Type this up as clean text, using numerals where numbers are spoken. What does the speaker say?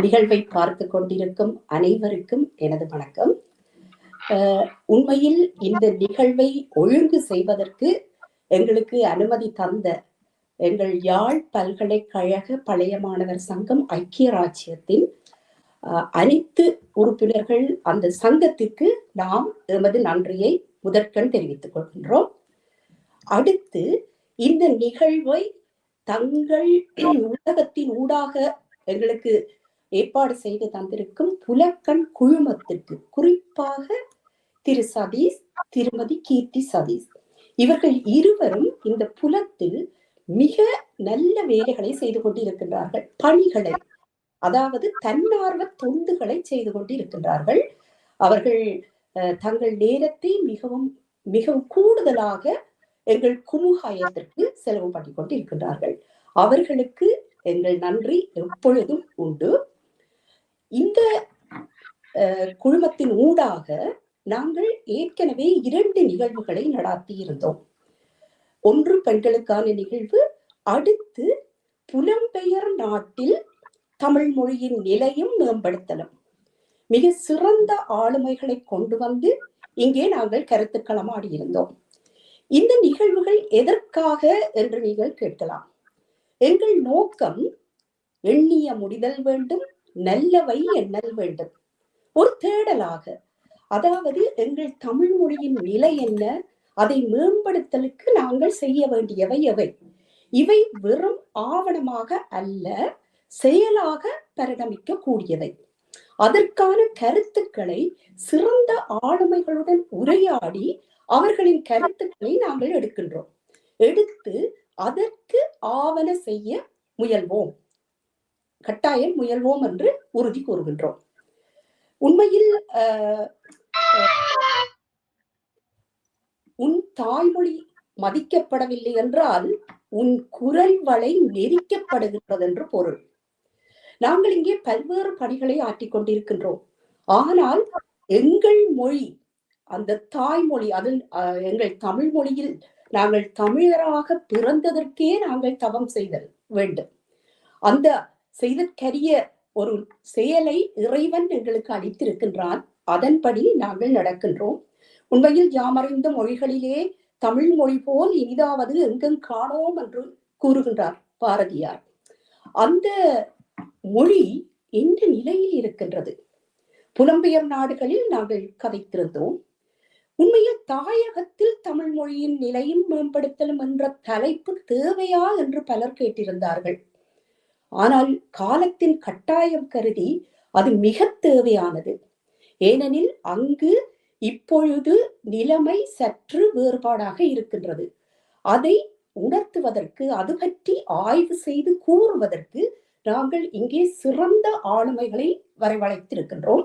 நிகழ்வை பார்த்து கொண்டிருக்கும் அனைவருக்கும் எனது வணக்கம். உண்மையில் இந்த நிகழ்வை ஒழுங்கு செய்வதற்கு எங்களுக்கு அனுமதி தந்த எங்கள் யாழ் பல்கலைக்கழக பழைய மாணவர் சங்கம் ஐக்கிய ராச்சியத்தின் அனைத்து உறுப்பினர்கள், அந்த சங்கத்திற்கு நாம் எமது நன்றியை முதற்கண் தெரிவித்துக் கொள்கின்றோம். அடுத்து இந்த நிகழ்வை தங்கள் ஊடகத்தின் ஊடாக எங்களுக்கு ஏற்பாடு செய்து தந்திருக்கும் புலக்கண் குழுமத்திற்கு, குறிப்பாக திரு சதீஷ், திருமதி கீர்த்தி சதீஷ், இவர்கள் இருவரும் இந்த புலத்தில் மிக நல்ல வேலைகளை செய்து கொண்டிருக்கின்றார்கள். பணிகளை, அதாவது தன்னார்வ தொண்டுகளை செய்து கொண்டிருக்கின்றார்கள். அவர்கள் தங்கள் நேரத்தை மிகவும் மிகவும் கூடுதலாக எங்கள் குமுகாயத்திற்கு செலவு பண்ணி கொண்டிருக்கின்றார்கள். அவர்களுக்கு எங்கள் நன்றி எப்பொழுதும் உண்டு. இந்த குழுமத்தின் ஊடாக நாங்கள் ஏற்கனவே 2 நிகழ்வுகளை நடாத்தி இருந்தோம். ஒன்று பெண்களுக்கான நிகழ்வு, அடுத்து புலம்பெயர் நாட்டில் தமிழ் மொழியின் நிலையும் மேம்படுத்தலும். மிக சிறந்த ஆளுமைகளை கொண்டு வந்து இங்கே நாங்கள் கருத்துக்களமாடி இருந்தோம். இந்த நிகழ்வுகள் எதற்காக என்று நீங்கள் கேட்கலாம். எங்கள் நோக்கம் எண்ணிய முடிதல் வேண்டும், நல்லவை எண்ணல் வேண்டும். ஒரு தேடலாக, அதாவது எங்கள் தமிழ் மொழியின் நிலை என்ன, அதை மேம்படுத்தலுக்கு நாங்கள் செய்ய வேண்டியவை எவை, இவை வெறும் ஆவணமாக அல்ல, செயலாக பரிணமிக்க கூடியவை. அதற்கான கருத்துக்களை சிறந்த ஆளுமைகளுடன் உரையாடி அவர்களின் கருத்துக்களை நாங்கள் எடுக்கின்றோம். எடுத்து அதற்கு ஆவண செய்ய முயல்வோம், கட்டாயம் முயல்வோம் என்று உறுதி கூறுகின்றோம். உண்மையில் உன் தாய்மொழி மதிக்கப்படவில்லை என்றால் உன் குரல் வளை நெரிக்கப்படுகின்றது என்று பொருள். நாங்கள் இங்கே பல்வேறு பணிகளை ஆற்றிக் கொண்டிருக்கின்றோம். ஆனால் எங்கள் மொழி, அந்த தாய்மொழி, அதில் எங்கள் தமிழ் மொழியில் நாங்கள் தமிழராக பிறந்ததற்கே நாங்கள் தவம் செய்தல் வேண்டும். அந்த செய்தற்கரிய ஒரு செயலை இறைவன் எங்களுக்கு அளித்திருக்கின்றான். அதன்படி நாங்கள் நடக்கின்றோம். உண்மையில் யாமறிந்த மொழிகளிலே தமிழ் மொழி போல் இனிதாவது எங்கும் காணோம் என்று கூறுகின்றார் பாரதியார். அந்த மொழி எந்த நிலையில் இருக்கின்றது? புலம்பெயர் நாடுகளில் நாங்கள் கதைத்திருந்தோம். உண்மையில் தாயகத்தில் தமிழ் மொழியின் நிலையும் மேம்படுத்தலும் என்ற தலைப்பு தேவையா என்று பலர் கேட்டிருந்தார்கள். ஆனால் காலத்தின் கட்டாயம் கருதி அது மிக தேவையானது. ஏனெனில் அங்கு இப்பொழுது நிலைமை சற்று வேறுபாடாக இருக்கின்றது. அதை உணர்த்துவதற்கு, அது பற்றி ஆய்வு செய்து கூறுவதற்கு நாங்கள் இங்கே சிறந்த ஆளுமைகளை வரவழைத்திருக்கின்றோம்.